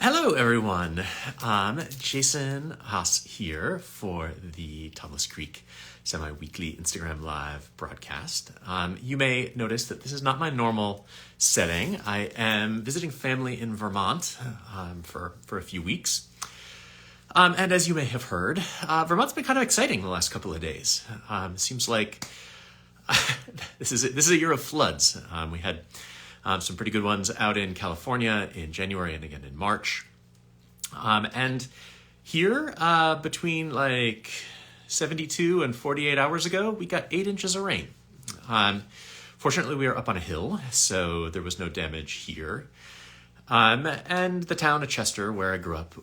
Hello, everyone. Jason Haas here for the Tablas Creek semi-weekly Instagram Live broadcast. You may notice that this is not my normal setting. I am visiting family in Vermont for a few weeks. And as you may have heard, Vermont's been kind of exciting the last couple of days. It seems like this is a year of floods. We had some pretty good ones out in California in January and again in March. And here, between like 72 and 48 hours ago, we got 8 inches of rain. Fortunately, we are up on a hill, so there was no damage here. And the town of Chester, where I grew up,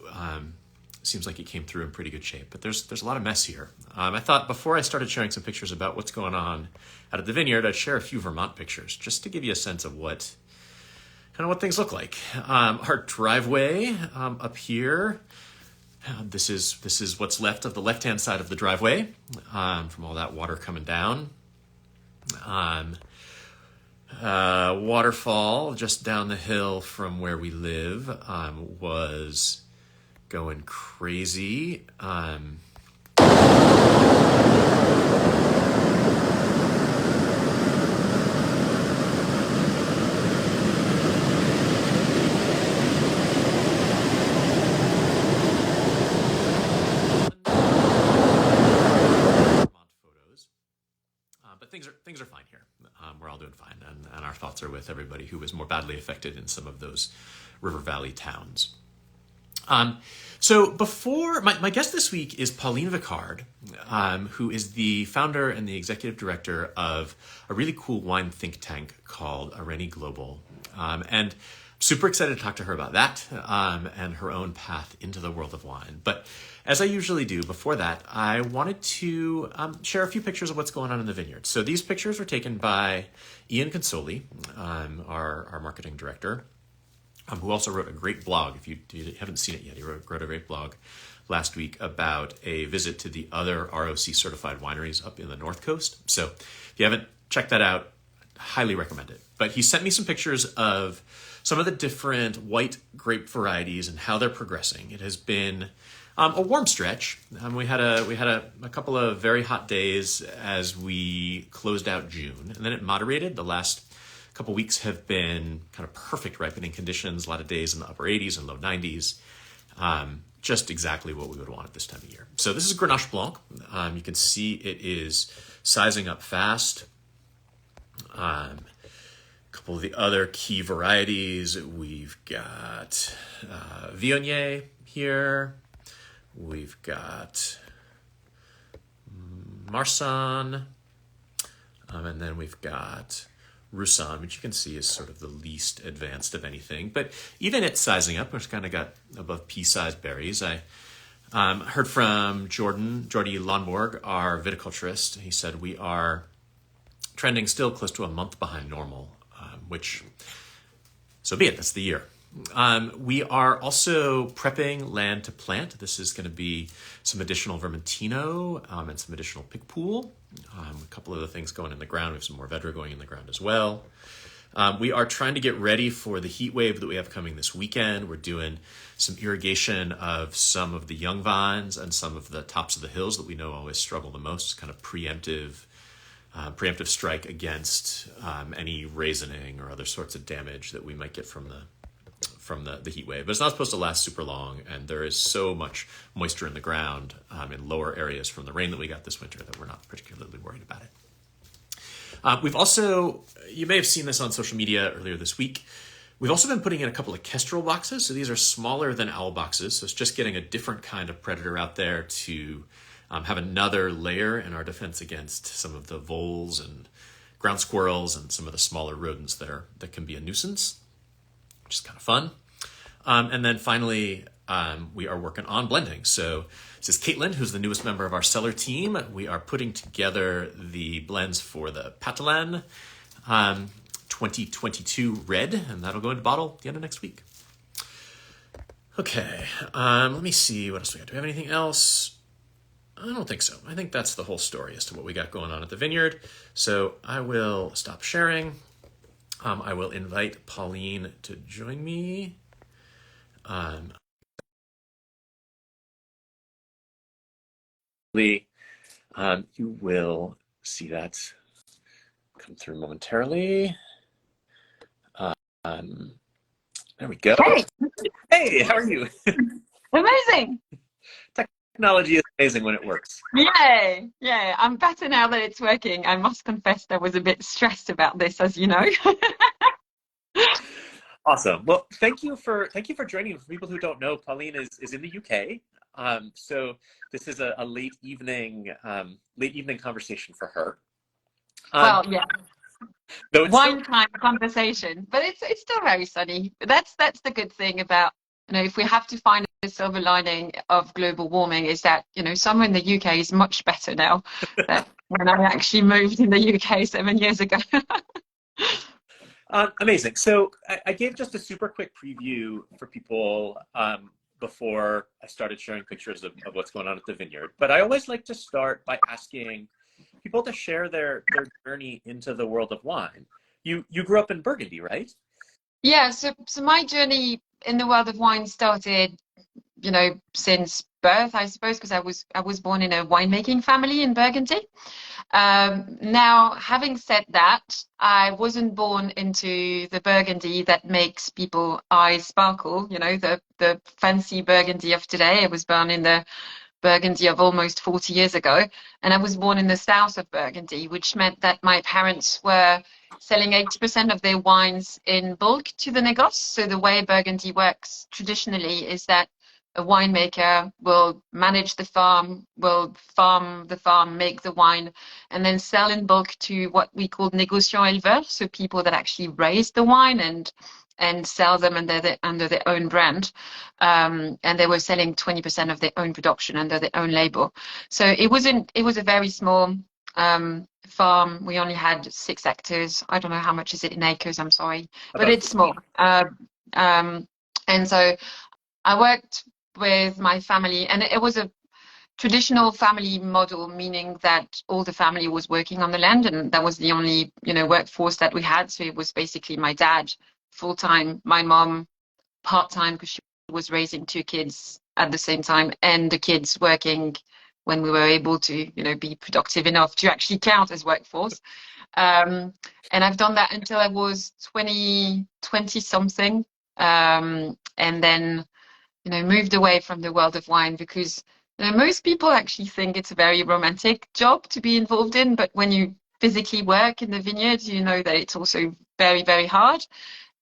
seems like it came through in pretty good shape. But there's a lot of mess here. I thought before I started sharing some pictures about what's going on out at the vineyard, I'd share a few Vermont pictures just to give you a sense of what things look like. Our driveway up here. This is what's left of the left-hand side of the driveway from all that water coming down. Waterfall just down the hill from where we live was going crazy. But things are fine here. We're all doing fine, and our thoughts are with everybody who was more badly affected in some of those river valley towns. So before, my guest this week is Pauline Vicard, who is the founder and the executive director of a really cool wine think tank called ARENI Global. And super excited to talk to her about that and her own path into the world of wine. But as I usually do, before that, I wanted to share a few pictures of what's going on in the vineyard. So these pictures were taken by Ian Consoli, our marketing director, who also wrote a great blog. If you haven't seen it yet, he wrote a great blog last week about a visit to the other ROC certified wineries up in the North Coast. So if you haven't checked that out, highly recommend it. But he sent me some pictures of some of the different white grape varieties and how they're progressing. It has been a warm stretch. We had a couple of very hot days as we closed out June, and then it moderated. The last couple weeks have been kind of perfect ripening conditions, a lot of days in the upper 80s and low 90s. Just exactly what we would want at this time of year. So this is Grenache Blanc. You can see it is sizing up fast. A couple of the other key varieties, we've got Viognier here. We've got Marsanne. And then we've got Roussanne, which you can see is sort of the least advanced of anything. But even it's sizing up, which kind of got above pea-sized berries. I heard from Jordy Lonborg, our viticulturist. He said we are trending still close to a month behind normal, which, so be it, that's the year. We are also prepping land to plant. This is going to be some additional Vermentino and some additional Picpoul. A couple of the things going in the ground. We have some more Vedra going in the ground as well. We are trying to get ready for the heat wave that we have coming this weekend. We're doing some irrigation of some of the young vines and some of the tops of the hills that we know always struggle the most, kind of preemptive strike against any raisoning or other sorts of damage that we might get from the heat wave. But it's not supposed to last super long, and there is so much moisture in the ground in lower areas from the rain that we got this winter that we're not particularly worried about it. We've also, you may have seen this on social media earlier this week, we've also been putting in a couple of kestrel boxes. So these are smaller than owl boxes, so it's just getting a different kind of predator out there to have another layer in our defense against some of the voles and ground squirrels and some of the smaller rodents that can be a nuisance, which is kind of fun. And then finally, we are working on blending. So this is Caitlin, who's the newest member of our cellar team. We are putting together the blends for the Patalan 2022 red, and that'll go into bottle at the end of next week. Okay, let me see what else we got. Do we have anything else? I don't think so. I think that's the whole story as to what we got going on at the vineyard. So I will stop sharing. I will invite Pauline to join me. Um, you will see that come through momentarily. Um, there we go. Hey, Hey, how are you? amazing. Technology is amazing when it works. Yay. Yeah, I'm better now that it's working. I must confess I was a bit stressed about this, as you know. Awesome. Well, thank you for joining. For people who don't know, Pauline is in the UK. So this is a late evening conversation for her. Um, Well, yeah, though it's still wine time conversation, but it's still very sunny. That's the good thing about, if we have to find a silver lining of global warming is that, summer in the UK is much better now than when I actually moved in the UK 7 years ago. amazing. So I gave just a super quick preview for people before I started sharing pictures of what's going on at the vineyard. But I always like to start by asking people to share their journey into the world of wine. You grew up in Burgundy, right? Yeah, so my journey in the world of wine started, since birth, I suppose, because I was born in a winemaking family in Burgundy. Now, having said that, I wasn't born into the Burgundy that makes people eyes sparkle, the fancy Burgundy of today. I was born in the Burgundy of almost 40 years ago, and I was born in the south of Burgundy, which meant that my parents were selling 80% of their wines in bulk to the négoce. So the way Burgundy works traditionally is that a winemaker will manage the farm, will farm the farm, make the wine, and then sell in bulk to what we call négociants éleveurs, so people that actually raise the wine and sell them under their own brand. And they were selling 20% of their own production under their own label. So it was a very small farm. We only had 6 hectares. I don't know how much is it in acres, I'm sorry, but About it's small. 15. And so I worked with my family, and it was a traditional family model, meaning that all the family was working on the land, and that was the only, workforce that we had. So it was basically my dad full time, my mom part time because she was raising 2 kids at the same time, and the kids working when we were able to, be productive enough to actually count as workforce. And I've done that until I was 20 something, and then moved away from the world of wine because most people actually think it's a very romantic job to be involved in, but when you physically work in the vineyards, you know that it's also very, very hard.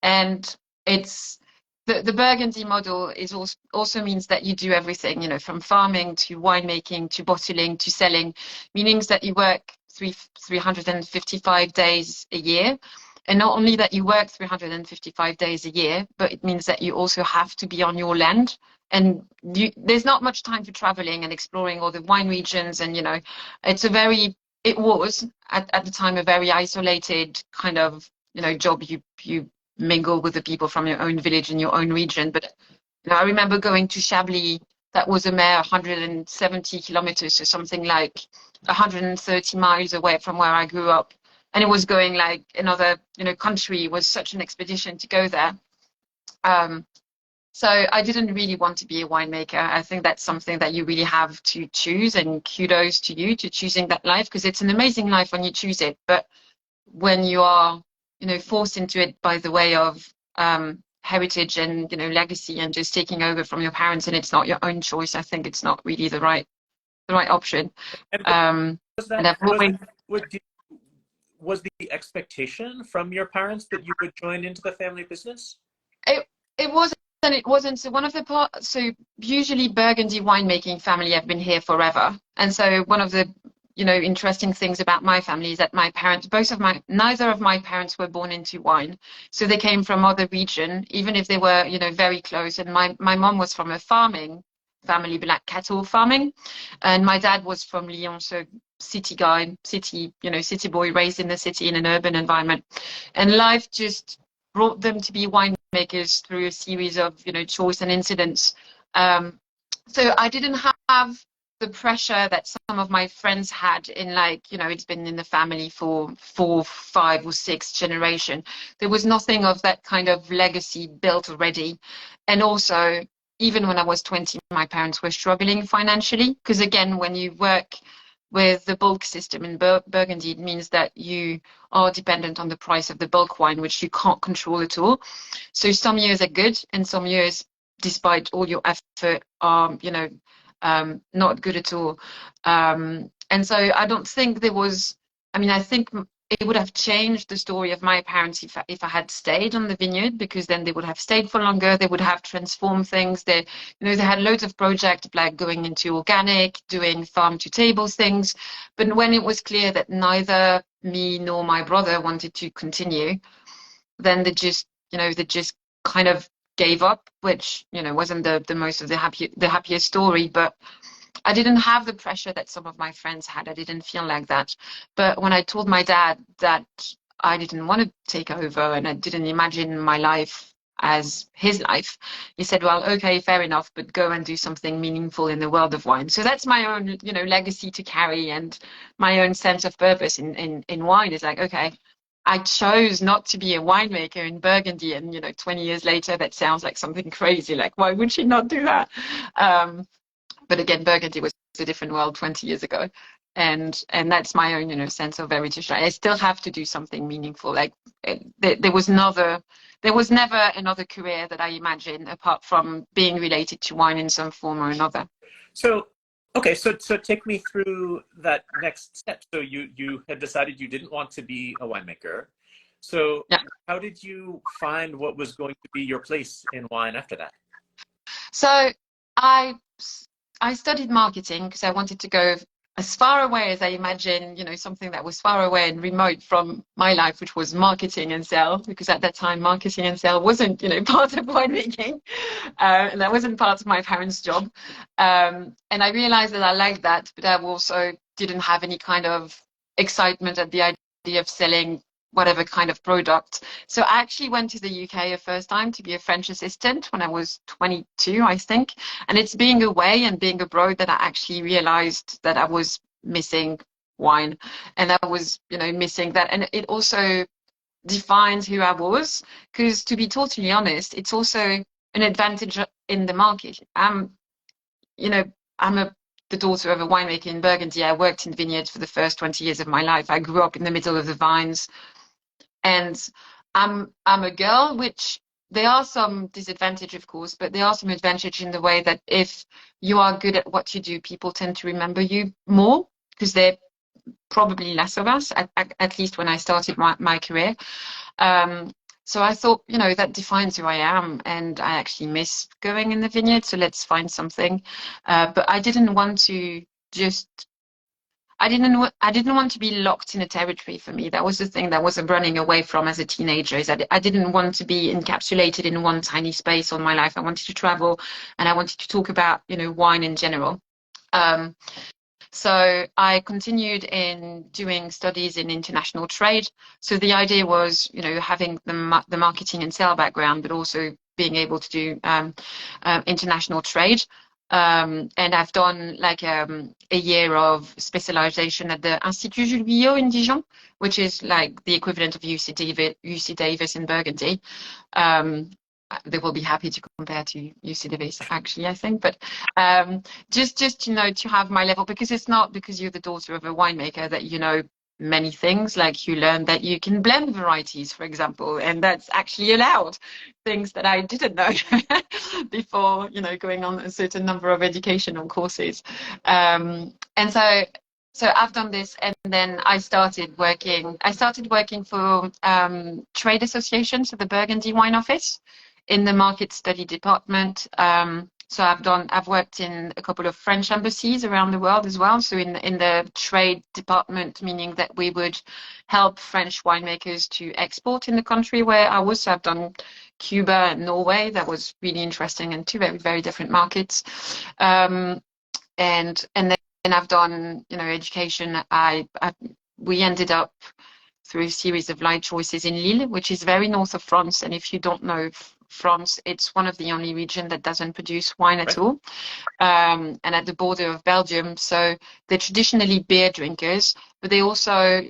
And it's the Burgundy model is also means that you do everything, from farming to winemaking to bottling to selling, meaning that you work 355 days a year. And not only that you work 355 days a year, but it means that you also have to be on your land. And there's not much time for traveling and exploring all the wine regions. And, it was at the time a very isolated kind of, job. You mingle with the people from your own village and your own region. But I remember going to Chablis, that was a mere 170 kilometers, so something like 130 miles away from where I grew up, and it was going like another country. It was such an expedition to go there. So I didn't really want to be a winemaker. I think that's something that you really have to choose, and kudos to you to choosing that life, because it's an amazing life when you choose it. But when you are forced into it by the way of heritage and legacy and just taking over from your parents, and it's not your own choice, I think it's not really the right option. And was And that I've always was the expectation from your parents that you would join into the family business? it wasn't, and it wasn't. So one of the parts, so usually Burgundy winemaking family have been here forever, and so one of the interesting things about my family is that my parents, neither of my parents were born into wine, so they came from other region, even if they were very close. And my mom was from a farming family, black cattle farming, and my dad was from Lyon, so city guy, city boy, raised in the city in an urban environment, and life just brought them to be winemakers through a series of choice and incidents. So I didn't have the pressure that some of my friends had in, like, you know, it's been in the family for 4, 5, or 6 generation. There was nothing of that kind of legacy built already. And also, even when I was 20, my parents were struggling financially, because again, when you work with the bulk system in Burgundy, it means that you are dependent on the price of the bulk wine, which you can't control at all. So some years are good, and some years, despite all your effort, are, you know, not good at all. And so I don't think there was, I mean, I think it would have changed the story of my parents if I had stayed on the vineyard, because then they would have stayed for longer. They would have transformed things. They, you know, they had loads of projects like going into organic, doing farm to table things. But when it was clear that neither me nor my brother wanted to continue, then they just, you know, they just kind of gave up, which, you know, wasn't the most of the happiest story. But I didn't have the pressure that some of my friends had. I didn't feel like that. But when I told my dad that I didn't want to take over and I didn't imagine my life as his life, he said, well, okay, fair enough, but go and do something meaningful in the world of wine. So that's my own, you know, legacy to carry, and my own sense of purpose in wine is like, okay, I chose not to be a winemaker in Burgundy. And, you know, 20 years later, that sounds like something crazy. Like, why would she not do that? But again, Burgundy was a different world 20 years ago. And that's my own, you know, sense of heritage. I still have to do something meaningful. Like, there was never another career that I imagined apart from being related to wine in some form or another. So, okay, so take me through that next step. So you had decided you didn't want to be a winemaker. So yeah. How did you find what was going to be your place in wine after that? So I studied marketing because I wanted to go as far away as I imagined, you know, something that was far away and remote from my life, which was marketing and sale, because at that time, marketing and sale wasn't, you know, part of winemaking. And that wasn't part of my parents' job. And I realized that I liked that, but I also didn't have any kind of excitement at the idea of selling whatever kind of product. So I actually went to the UK a first time to be a French assistant when I was 22, I think. And it's being away and being abroad that I actually realized that I was missing wine, and I was, you know, missing that. And it also defines who I was, because to be totally honest, it's also an advantage in the market. You know, I'm the daughter of a winemaker in Burgundy. I worked in vineyards for the first 20 years of my life. I grew up in the middle of the vines. And I'm a girl, which there are some disadvantage, of course, but there are some advantage in the way that if you are good at what you do, people tend to remember you more, because they're probably less of us, at least when I started my career. So I thought, you know, that defines who I am, and I actually miss going in the vineyard, so let's find something. But I didn't want to just I didn't want to be locked in a territory. For me, that was the thing that was running away from as a teenager, is that I didn't want to be encapsulated in one tiny space all my life. I wanted to travel, and I wanted to talk about, you know, wine in general. So I continued in doing studies in international trade. So the idea was, you know, having the marketing and sale background, but also being able to do international trade. And I've done like a year of specialization at the Institut Jules Guyot in Dijon, which is like the equivalent of UC Davis in Burgundy. They will be happy to compare to UC Davis, actually, I think. But just, you know, to have my level, because it's not because you're the daughter of a winemaker that you know many things. Like, you learn that you can blend varieties, for example, and that's actually allowed, things that I didn't know before, you know, going on a certain number of educational courses. And so I've done this, and then I started working for trade associations, so the Burgundy Wine Office, in the market study department. So I've worked in a couple of French embassies around the world as well. So in the trade department, meaning that we would help French winemakers to export in the country where I was. So I've done Cuba and Norway. That was really interesting, and two very, very different markets. And then I've done, you know, education. We ended up through a series of light choices in Lille, which is very north of France. And if you don't know France, it's one of the only regions that doesn't produce wine at Right. all, and at the border of Belgium. So they're traditionally beer drinkers, but they also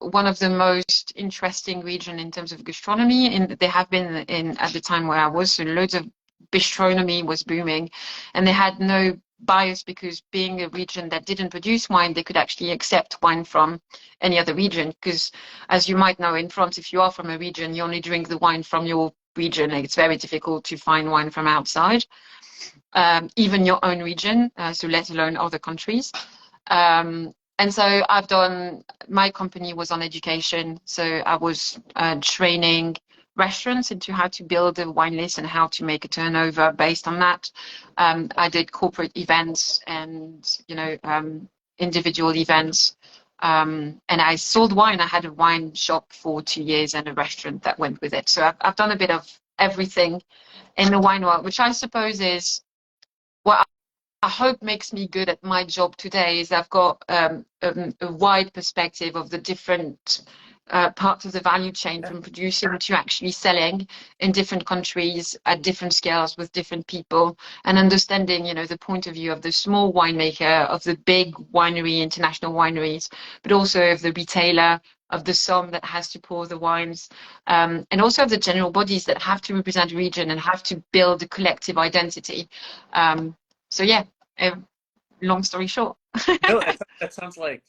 one of the most interesting region in terms of gastronomy. And they have been in at the time where I was, so loads of bistronomy was booming, and they had no bias because being a region that didn't produce wine, they could actually accept wine from any other region. Because as you might know, in France, if you are from a region, you only drink the wine from your region. It's very difficult to find wine from outside, even your own region, so let alone other countries. And so my company was on education. So I was training restaurants into how to build a wine list and how to make a turnover based on that. I did corporate events and, individual events. And I sold wine. I had a wine shop for 2 years and a restaurant that went with it. So I've done a bit of everything in the wine world, which I suppose is what I hope makes me good at my job today. Is I've got a wide perspective of the different parts of the value chain, from producing to actually selling in different countries at different scales with different people, and understanding, the point of view of the small winemaker, of the big winery, international wineries, but also of the retailer, of the somm that has to pour the wines, and also of the general bodies that have to represent a region and have to build a collective identity. So yeah, long story short. No, that sounds like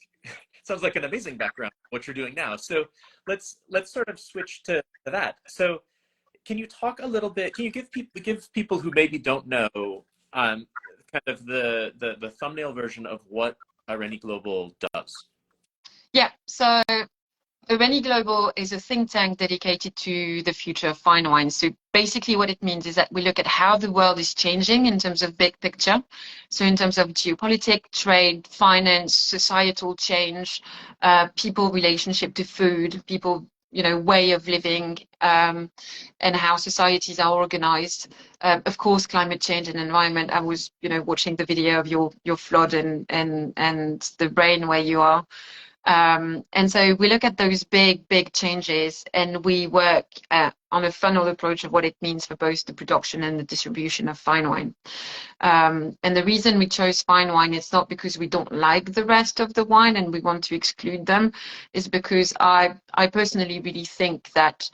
an amazing background, what you're doing now. So let's sort of switch to that. So can you talk a little bit, can you give people who maybe don't know kind of the thumbnail version of what ARENI Global does? Yeah, so ARENI Global is a think tank dedicated to the future of fine wine. So basically what it means is that we look at how the world is changing in terms of big picture. So in terms of geopolitics, trade, finance, societal change, people relationship to food, people, way of living, and how societies are organized. Of course, climate change and environment. I was, watching the video of your flood and the rain where you are. And so we look at those big changes, and we work on a funnel approach of what it means for both the production and the distribution of fine wine. And the reason we chose fine wine is not because we don't like the rest of the wine and we want to exclude them, is because I personally really think that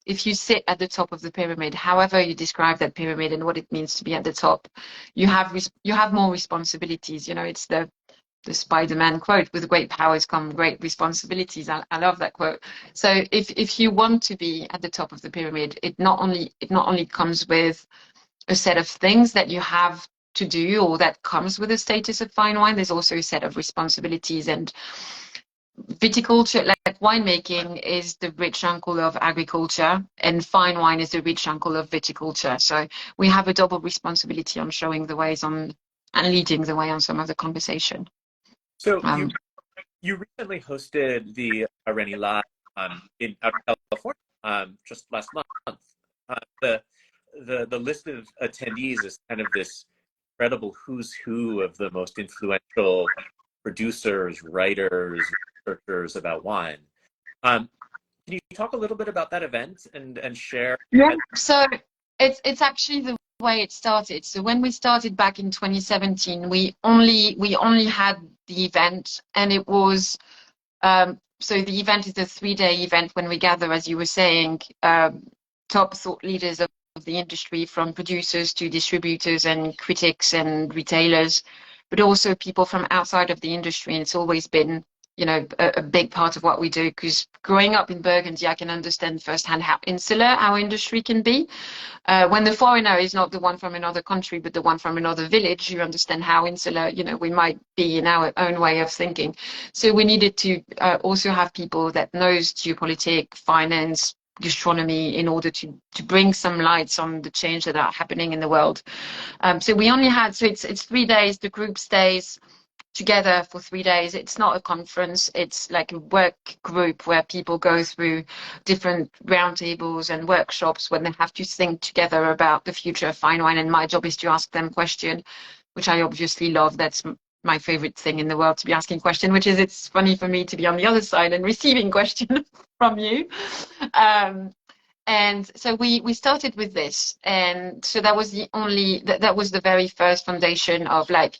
if you sit at the top of the pyramid, however you describe that pyramid and what it means to be at the top, you have more responsibilities. It's the Spider-Man quote, with great powers come great responsibilities. I love that quote. So if you want to be at the top of the pyramid, it not only comes with a set of things that you have to do, or that comes with the status of fine wine. There's also a set of responsibilities. And viticulture, like winemaking, is the rich uncle of agriculture, and fine wine is the rich uncle of viticulture. So we have a double responsibility on showing the ways on and leading the way on some of the conversation. So you recently hosted the ARENI Live in California just last month. The list of attendees is kind of this incredible who's who of the most influential producers, writers, researchers about wine. Can you talk a little bit about that event and share? Yeah. So it's actually the way it started. So when we started back in 2017, we only had the event, and it was so the event is a 3-day event when we gather, as you were saying, top thought leaders of the industry, from producers to distributors and critics and retailers, but also people from outside of the industry. And it's always been, a big part of what we do, because growing up in Burgundy, I can understand firsthand how insular our industry can be. When the foreigner is not the one from another country, but the one from another village, you understand how insular, we might be in our own way of thinking. So we needed to also have people that knows geopolitics, finance, gastronomy, in order to bring some lights on the change that are happening in the world. So we only had, so it's 3 days, the group stays together for 3 days. It's not a conference, it's like a work group where people go through different roundtables and workshops when they have to think together about the future of fine wine. And my job is to ask them questions, which I obviously love. That's my favorite thing in the world, to be asking questions, which is, it's funny for me to be on the other side and receiving questions from you. And so we started with this, and so that was that was the very first foundation of like,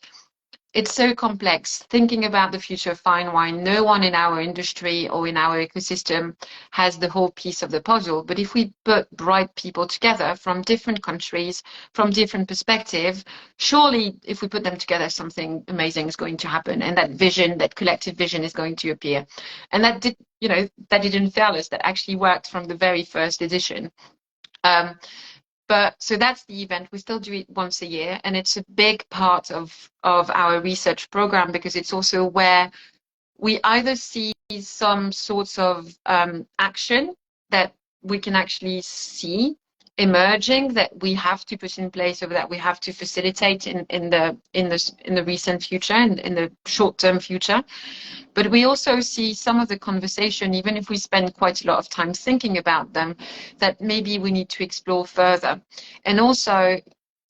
it's so complex. Thinking about the future of fine wine, no one in our industry or in our ecosystem has the whole piece of the puzzle. But if we put bright people together from different countries, from different perspectives, surely if we put them together, something amazing is going to happen. And that vision, that collective vision is going to appear. And that that didn't fail us. That actually worked from the very first edition. But so that's the event. We still do it once a year, and it's a big part of our research program, because it's also where we either see some sorts of action that we can actually see emerging that we have to put in place, or that we have to facilitate in the recent future and in the short-term future. But we also see some of the conversation, even if we spend quite a lot of time thinking about them, that maybe we need to explore further. And also,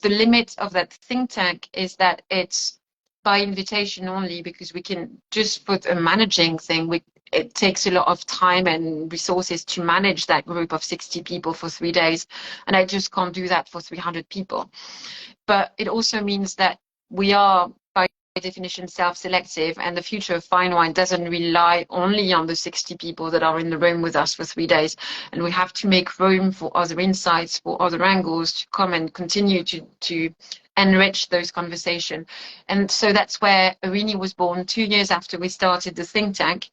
the limit of that think tank is that it's by invitation only, because we can just put a managing thing. It takes a lot of time and resources to manage that group of 60 people for 3 days. And I just can't do that for 300 people. But it also means that we are, by definition, self-selective, and the future of fine wine doesn't rely only on the 60 people that are in the room with us for 3 days. And we have to make room for other insights, for other angles to come and continue to enrich those conversations. And so that's where ARENI was born 2 years after we started the think tank.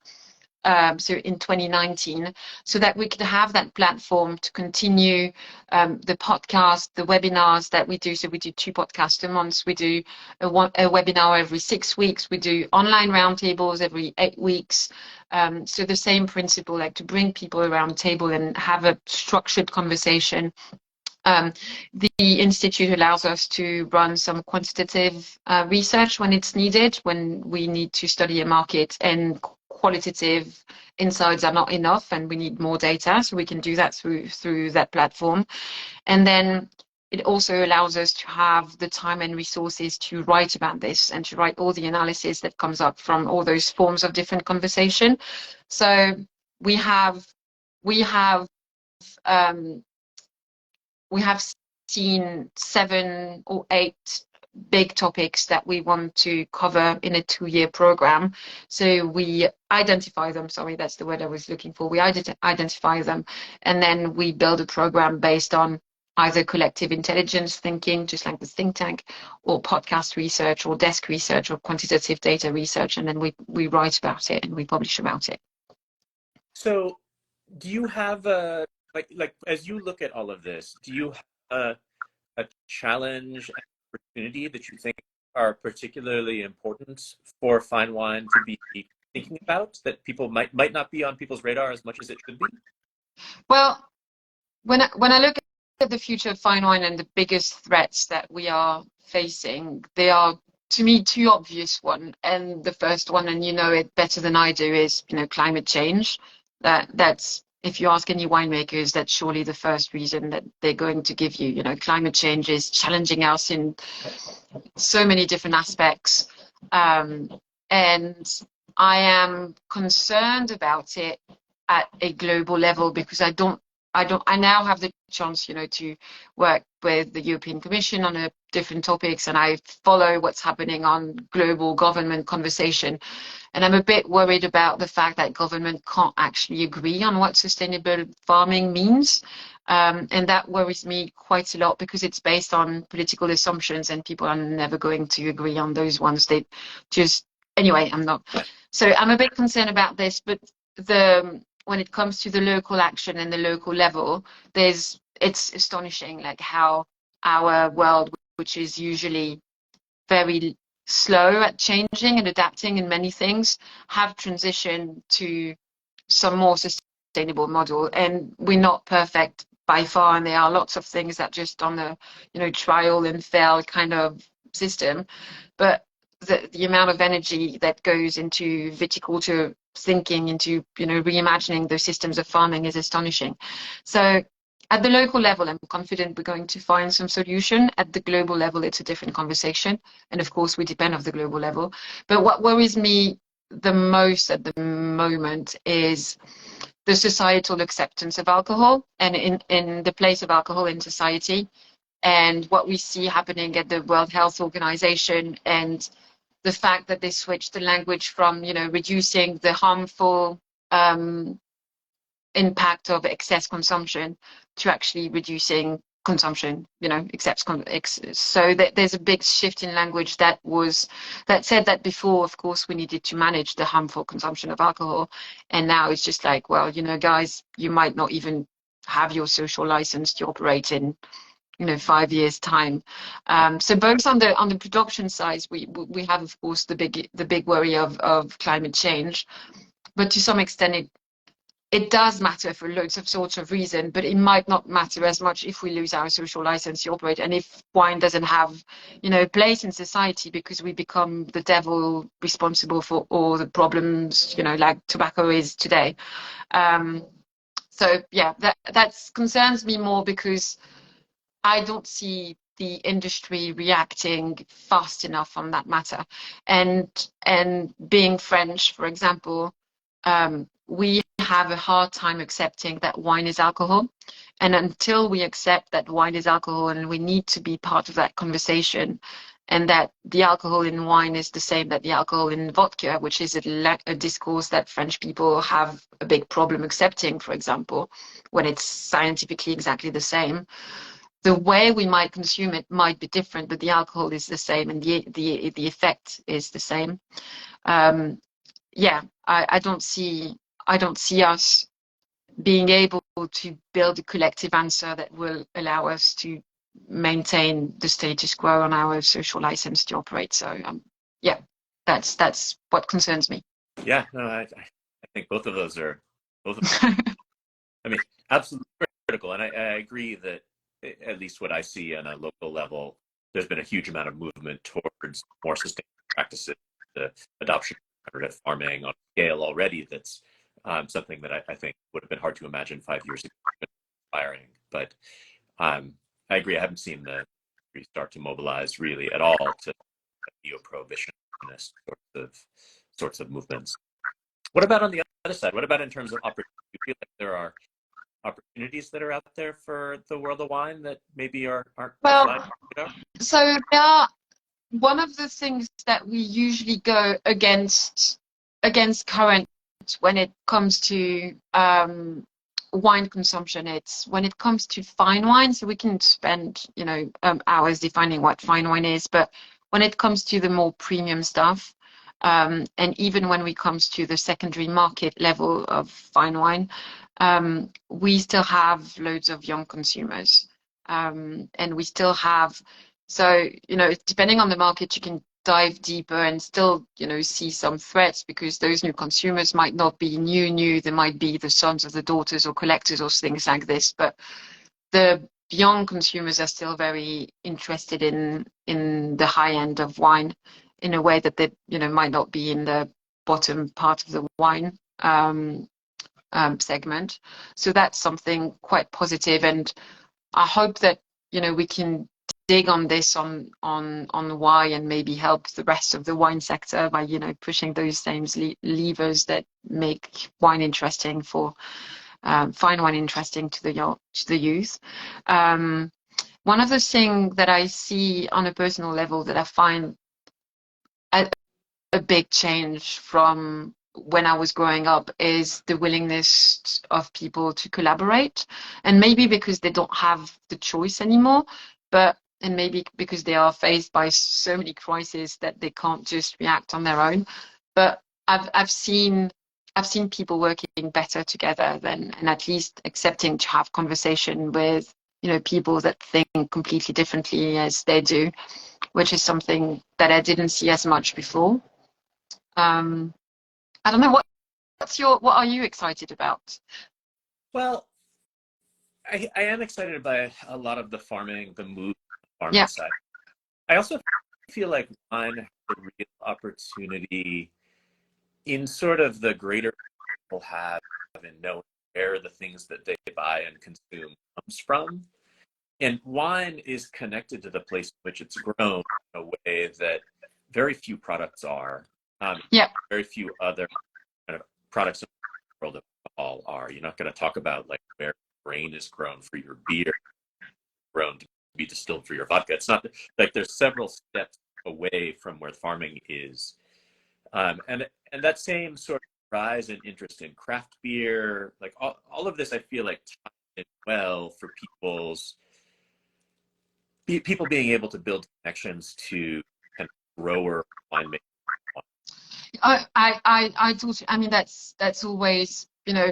So in 2019, so that we could have that platform to continue the podcast, the webinars that we do. So we do 2 podcasts a month. We do a webinar every 6 weeks. We do online roundtables every 8 weeks. So the same principle, like to bring people around the table and have a structured conversation. The Institute allows us to run some quantitative research when it's needed, when we need to study a market and qualitative insights are not enough and we need more data, so we can do that through that platform. And then it also allows us to have the time and resources to write about this and to write all the analysis that comes up from all those forms of different conversation. So we have seen 7 or 8 big topics that we want to cover in a 2-year program. So we identify them, sorry, that's the word I was looking for. We identify them, and then we build a program based on either collective intelligence thinking, just like the think tank, or podcast research, or desk research, or quantitative data research, and then we write about it and we publish about it. So do you have a, like as you look at all of this, do you have a challenge and opportunity that you think are particularly important for fine wine to be thinking about, that people might not be on people's radar as much as it should be? Well, when I look at the future of fine wine and the biggest threats that we are facing, they are, to me, 2 obvious ones. And the first one, and you know it better than I do, is climate change. That's, if you ask any winemakers, that's surely the first reason that they're going to give you. Climate change is challenging us in so many different aspects. And I am concerned about it at a global level, because I now have the chance, to work with the European Commission on different topics, and I follow what's happening on global government conversation. And I'm a bit worried about the fact that government can't actually agree on what sustainable farming means. And that worries me quite a lot, because it's based on political assumptions and people are never going to agree on those ones. They just, anyway, so I'm a bit concerned about this, but when it comes to the local action and the local level, it's astonishing, like how our world, which is usually very slow at changing and adapting in many things, have transitioned to some more sustainable model. And we're not perfect by far, and there are lots of things that just on the trial and fail kind of system, but the amount of energy that goes into viticulture thinking, into reimagining those systems of farming, is astonishing. So at the local level, I'm confident we're going to find some solution. At the global level, it's a different conversation, and of course we depend on the global level. But what worries me the most at the moment is the societal acceptance of alcohol and in the place of alcohol in society, and what we see happening at the World Health Organization, and the fact that they switched the language from, reducing the harmful impact of excess consumption to actually reducing consumption, so that there's a big shift in language that said that before, of course, we needed to manage the harmful consumption of alcohol, and now it's just like, well, guys, you might not even have your social license to operate in 5 years time. So both on the production side, we have, of course, the big worry of climate change, but to some extent it does matter for loads of sorts of reasons, but it might not matter as much if we lose our social license to operate, and if wine doesn't have a place in society, because we become the devil responsible for all the problems like tobacco is today. So yeah, that concerns me more, because I don't see the industry reacting fast enough on that matter. And being French, for example, we have a hard time accepting that wine is alcohol. And until we accept that wine is alcohol, and we need to be part of that conversation, and that the alcohol in wine is the same that the alcohol in vodka, which is a discourse that French people have a big problem accepting, for example, when it's scientifically exactly the same. The way we might consume it might be different, but the alcohol is the same, and the effect is the same. I don't see us being able to build a collective answer that will allow us to maintain the status quo on our social license to operate. So that's what concerns me. Yeah, no, I think both of those are I mean, absolutely critical, and I agree that, at least what I see on a local level, there's been a huge amount of movement towards more sustainable practices, the adoption of regenerative farming on a scale already that's something that I think would have been hard to imagine 5 years ago. Inspiring, but I agree. I haven't seen the industry start to mobilize really at all to neo-Prohibitionist sorts of movements. What about on the other side? What about in terms of opportunity? Do you feel like there are opportunities that are out there for the world of wine that maybe aren't well? So there are, one of the things that we usually go against current when it comes to wine consumption. It's when it comes to fine wine. So we can spend hours defining what fine wine is, but when it comes to the more premium stuff, and even when it comes to the secondary market level of fine wine, we still have loads of young consumers, and we still have, so depending on the market, you can dive deeper and still see some threats, because those new consumers might not be new. They might be the sons or the daughters or collectors or things like this, but the young consumers are still very interested in the high end of wine in a way that they might not be in the bottom part of the wine segment. So that's something quite positive, and I hope that we can dig on this on why, and maybe help the rest of the wine sector by pushing those same levers that make wine interesting for fine wine interesting to the youth. One of the things that I see on a personal level that I find a big change from when I was growing up is the willingness of people to collaborate, and maybe because they don't have the choice anymore, and maybe because they are faced by so many crises that they can't just react on their own. But I've seen people working better together and at least accepting to have conversation with people that think completely differently as they do, which is something that I didn't see as much before. I don't know, what are you excited about? Well, I am excited by a lot of the farming side. I also feel like wine has a real opportunity in sort of the greater people have in knowing where the things that they buy and consume comes from. And wine is connected to the place in which it's grown in a way that very few products are. Very few other kind of products in the world all are. You're not going to talk about like where grain is grown for your beer, grown to be distilled for your vodka. It's not like there's several steps away from where farming is. And that same sort of rise in interest in craft beer, like all of this, I feel like ties in well for people being able to build connections to kind of grower winemaker. I totally, I mean, that's always, you know,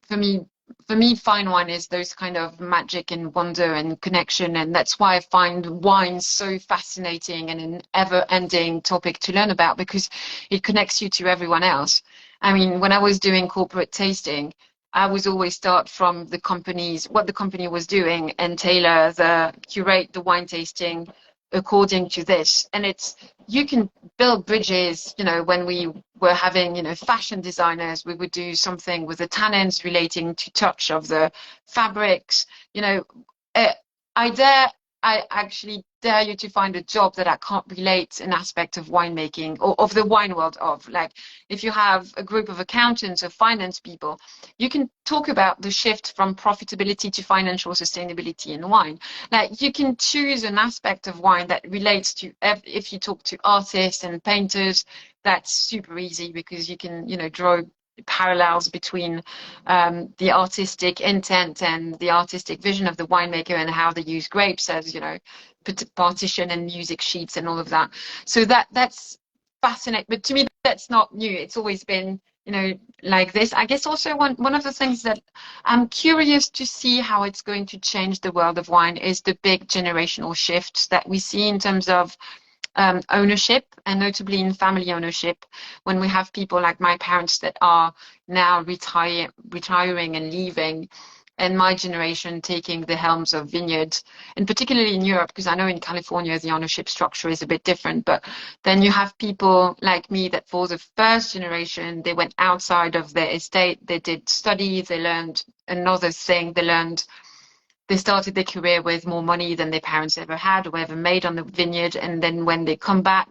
for me, fine wine is those kind of magic and wonder and connection. And that's why I find wine so fascinating and an ever-ending topic to learn about, because it connects you to everyone else. I mean, when I was doing corporate tasting, I was always start from the companies, what the company was doing, and curate the wine tasting according to this. And it's, you can build bridges, you know, when we were having, you know, fashion designers, we would do something with the tannins relating to touch of the fabrics, you know. I actually dare you to find a job that I can't relate an aspect of winemaking or of the wine world of. Like, if you have a group of accountants or finance people, you can talk about the shift from profitability to financial sustainability in wine. Like, you can choose an aspect of wine that relates to, if you talk to artists and painters, that's super easy, because you can, you know, draw parallels between the artistic intent and the artistic vision of the winemaker and how they use grapes as, you know, partition and music sheets and all of that. So that's fascinating. But to me, that's not new. It's always been, you know, like this. I guess also one of the things that I'm curious to see how it's going to change the world of wine is the big generational shifts that we see in terms of ownership, and notably in family ownership, when we have people like my parents that are now retiring and leaving, and my generation taking the helms of vineyards, and particularly in Europe, because I know in California the ownership structure is a bit different. But then you have people like me that for the first generation, they went outside of their estate, they did study, they learned another thing, they started their career with more money than their parents ever had or ever made on the vineyard. And then when they come back,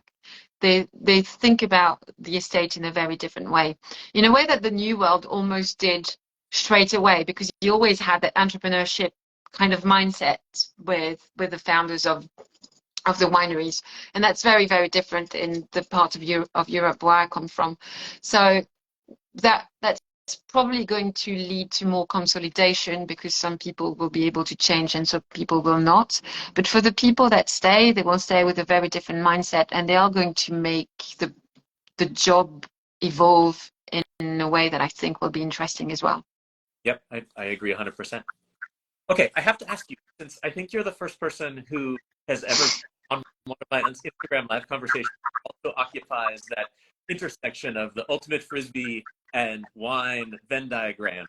they think about the estate in a very different way, in a way that the New World almost did straight away, because you always had that entrepreneurship kind of mindset with the founders of the wineries. And that's very, very different in the part of Europe where I come from. So that's probably going to lead to more consolidation, because some people will be able to change and some people will not. But for the people that stay, they will stay with a very different mindset, and they are going to make the job evolve in a way that I think will be interesting as well. Yep, I agree 100%. Okay, I have to ask you, since I think you're the first person who has ever on one of my Instagram live conversations also occupies that intersection of the ultimate frisbee and wine Venn diagram.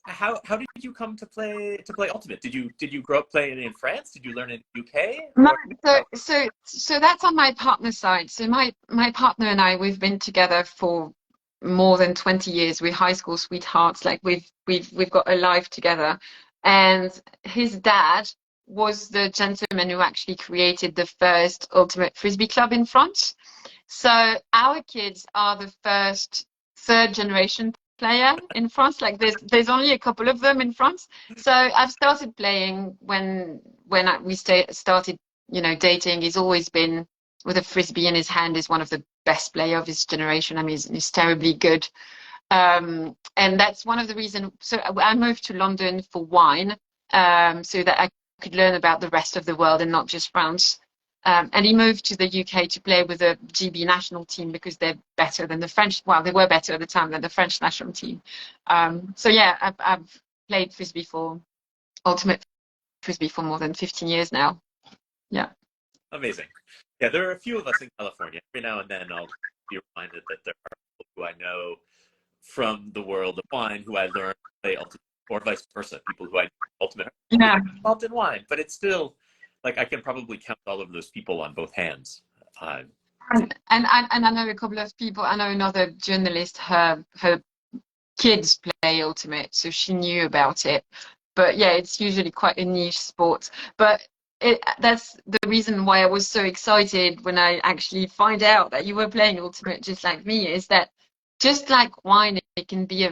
How did you come to play ultimate? Did you grow up playing in France? Did you learn in the UK? No, so that's on my partner's side. So my partner and I, we've been together for more than 20 years. We're high school sweethearts. Like, we've got a life together. And his dad was the gentleman who actually created the first ultimate frisbee club in France. So our kids are the first third generation player in France. Like, there's only a couple of them in France. So I've started playing when we started, you know, dating. He's always been with a frisbee in his hand. Is one of the best player of his generation. I mean, he's terribly good. And that's one of the reasons. So I moved to London for wine, so that I could learn about the rest of the world and not just France. And he moved to the UK to play with the GB national team, because they're better than the French. Well, they were better at the time than the French national team. So yeah, I've played ultimate frisbee for more than 15 years now. Yeah. Amazing. Yeah, there are a few of us in California. Every now and then I'll be reminded that there are people who I know from the world of wine who I learned to play ultimate, or vice versa, people who I know ultimate involved in wine. But it's still, like, I can probably count all of those people on both hands. And I know a couple of people. I know another journalist, her kids play ultimate, so she knew about it. But yeah, it's usually quite a niche sport. But that's the reason why I was so excited when I actually find out that you were playing ultimate just like me, is that just like wine, it can be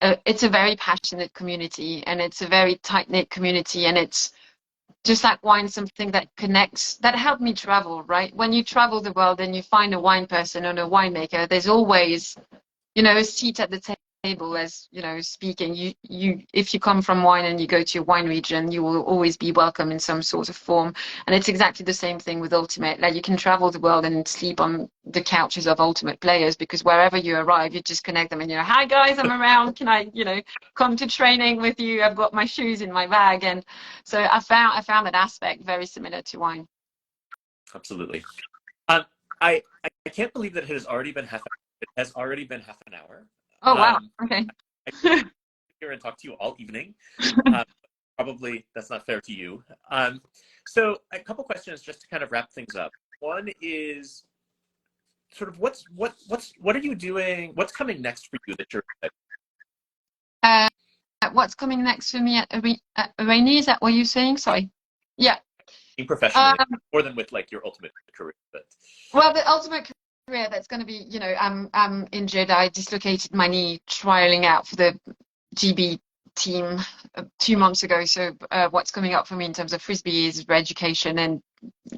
it's a very passionate community, and it's a very tight-knit community, and it's just like wine, something that connects, that helped me travel, right? When you travel the world and you find a wine person and a winemaker, there's always, a seat at the table, as speaking. If you come from wine and you go to a wine region, you will always be welcome in some sort of form. And it's exactly the same thing with Ultimate. Like, you can travel the world and sleep on the couches of Ultimate players, because wherever you arrive, you just connect them and hi guys, I'm around. Can I, come to training with you? I've got my shoes in my bag. And so I found that aspect very similar to wine. Absolutely. I can't believe that it has already been half an hour. Oh wow. Okay. I could here and talk to you all evening. Probably that's not fair to you. So a couple questions just to kind of wrap things up. One is sort of what are you doing? What's coming next for you that you're what's coming next for me at ARENI? Is that what you're saying? Sorry. Yeah. Professionally, more than with like your ultimate career, but well, the ultimate career, that's going to be, I'm injured. I dislocated my knee trialing out for the GB team 2 months ago. So what's coming up for me in terms of frisbee is education and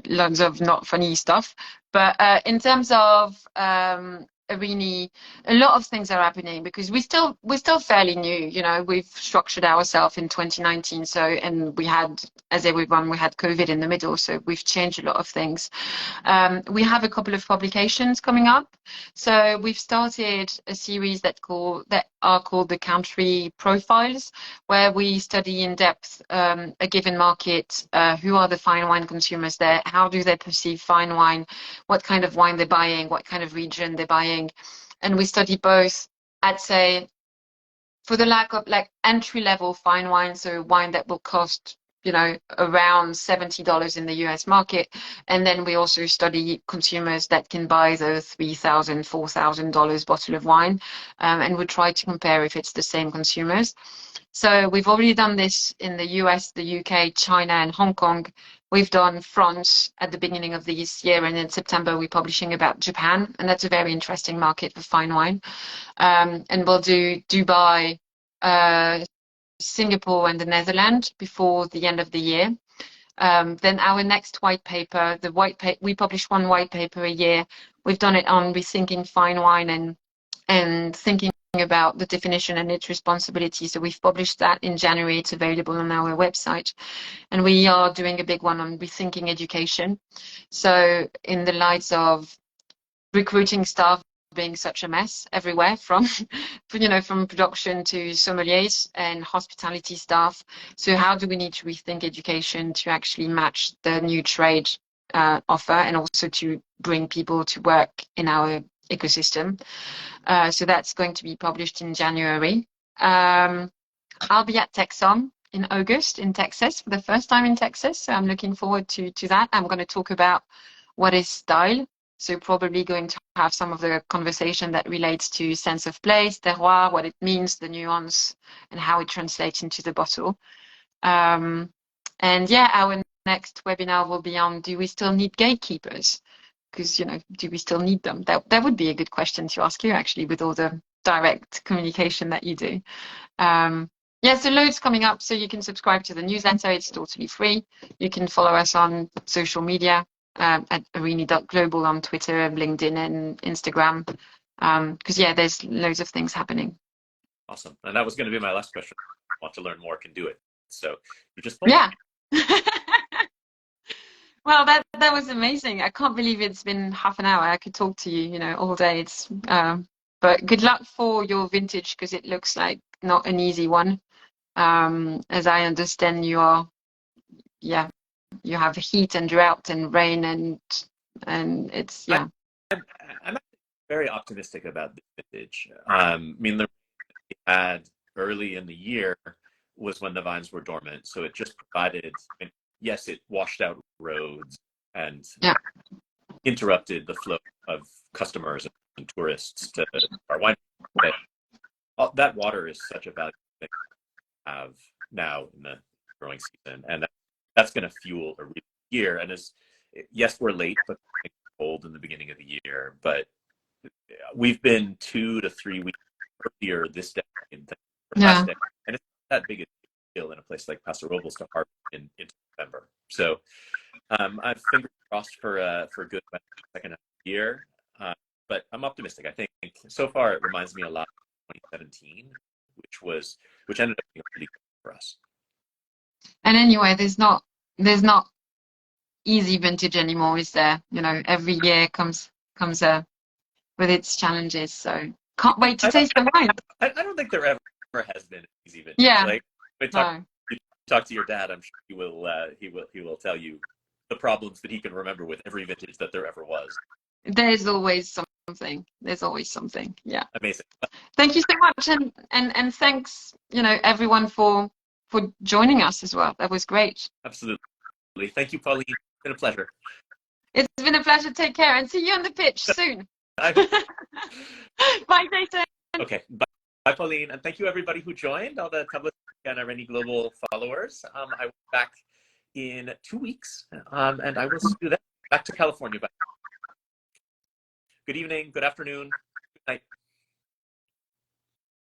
loads of not funny stuff. But in terms of ARENI, a lot of things are happening, because we're still fairly new. We've structured ourselves in 2019, and we had, as everyone, we had COVID in the middle, so we've changed a lot of things. We have a couple of publications coming up. So we've started a series that are called the country profiles, where we study in depth a given market. Who are the fine wine consumers there? How do they perceive fine wine? What kind of wine they're buying? What kind of region they're buying? And we study both, I'd say, for the lack of like entry-level fine wine, so wine that will cost around $70 in the US market. And then we also study consumers that can buy the $3,000, $4,000 bottle of wine. And we try to compare if it's the same consumers. So we've already done this in the US, the UK, China, and Hong Kong. We've done France at the beginning of this year, and in September we're publishing about Japan, and that's a very interesting market for fine wine. And we'll do Dubai, Singapore, and the Netherlands before the end of the year. Then our next white paper, we publish one white paper a year. We've done it on rethinking fine wine and thinking about the definition and its responsibility. So we've published that in January. It's available on our website. And we are doing a big one on rethinking education. So in the lights of recruiting staff being such a mess everywhere, from production to sommeliers and hospitality staff. So how do we need to rethink education to actually match the new trade offer, and also to bring people to work in our ecosystem? So that's going to be published in January. I'll be at TechSom in August in Texas, for the first time in Texas. So I'm looking forward to that. I'm going to talk about what is style. So probably going to have some of the conversation that relates to sense of place, terroir, what it means, the nuance, and how it translates into the bottle. And yeah, our next webinar will be on, do we still need gatekeepers? Because, do we still need them? That would be a good question to ask you, actually, with all the direct communication that you do. Yeah, so loads coming up. So you can subscribe to the newsletter. It's totally free. You can follow us on social media at ARENI.global on Twitter, LinkedIn, and Instagram. Because, yeah, there's loads of things happening. Awesome. And that was going to be my last question. Want to learn more, can do it. So you just yeah. Well, that was amazing. I can't believe it's been half an hour. I could talk to you, all day. But good luck for your vintage, because it looks like not an easy one. As I understand, you have heat and drought and rain, and it's I'm very optimistic about the vintage. I mean, the rain we had early in the year was when the vines were dormant, so it just provided. Yes, it washed out roads and interrupted the flow of customers and tourists to our wine. But that water is such a valuable thing to have now in the growing season, and that's going to fuel a real year. And yes, we're late, but it's cold in the beginning of the year. But we've been 2 to 3 weeks earlier this decade than fantastic. And it's not that big a deal in a place like Paso Robles to harvest in November. So I'm fingers crossed for a good second half of the year. But I'm optimistic. I think so far it reminds me a lot of 2017, which ended up being pretty good for us. And anyway, there's not easy vintage anymore, is there? You know, every year comes with its challenges. So can't wait to taste the wine. I don't think there ever has been an easy vintage. Yeah. Like, you talk to your dad, I'm sure he will tell you the problems that he can remember with every vintage that there ever was. There's always something. There's always something. Yeah. Amazing. Thank you so much, and thanks, everyone for joining us as well. That was great. Absolutely. Thank you, Pauline. It's been a pleasure. It's been a pleasure. Take care and see you on the pitch soon. Bye, Jason. Okay. Bye, Pauline. And thank you, everybody who joined, all the Tablas and ARENI Global followers. I will be back in 2 weeks, and I will see you then. Back to California. Good evening, good afternoon, good night.